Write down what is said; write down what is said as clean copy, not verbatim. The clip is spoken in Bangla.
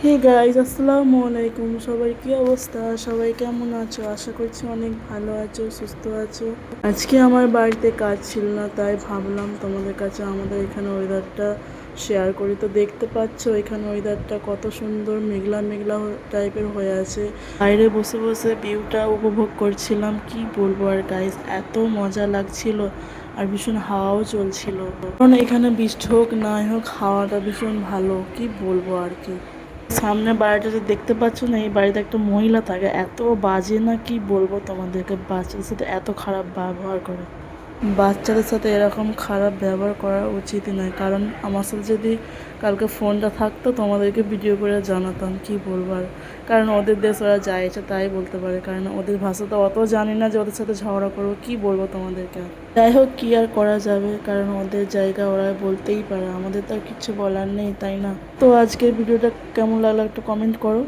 হে গাইজ, আসসালামু আলাইকুম। সবাই কি অবস্থা? সবাই কেমন আছো? আশা করছি অনেক ভালো আছো, সুস্থ আছো। আজকে আমার বাড়িতে কাজ ছিল না, তাই ভাবলাম তোমাদের কাছে আমাদের এখানে ওয়েদারটা শেয়ার করি। তো দেখতে পাচ্ছ এখানে ওয়েদারটা কত সুন্দর, মেঘলা মেঘলা টাইপের হয়ে আছে। বাইরে বসে বসে ভিউটা উপভোগ করছিলাম। কি বলবো আর গাইজ, এত মজা লাগছিল আর ভীষণ হাওয়াও চলছিল। কারণ এখানে বৃষ্টি হোক নাই হোক, হাওয়াটা ভীষণ ভালো। কি বলবো আর কি। সামনে বাড়িটাতে দেখতে পাচ্ছ না, এই বাড়িতে একটা মহিলা থাকে, এত বাজে না কি বলবো তোমাদেরকে। বাচ্চাদের সাথে এত খারাপ ব্যবহার করে। বাচ্চাদের সাথে এরকম খারাপ ব্যবহার করা উচিত নয়। কারণ আমার সাথে যদি কালকে ফোনটা থাকতো তোমাদেরকে ভিডিও করে জানাতাম। কি বলবো আর। কারণ ওদের দেশ, ওরা যা ইচ্ছে তাই বলতে পারে। কারণ ওদের ভাষা তো অত জানি না যে ওদের সাথে ঝগড়া করবো। কি বলবো তোমাদেরকে। যাই হোক, কি আর করা যাবে, কারণ ওদের জায়গা ওরা বলতেই পারে, আমাদের তো আর কিচ্ছু বলার নেই, তাই না? তো আজকের ভিডিওটা কেমন লাগলো একটু কমেন্ট করো।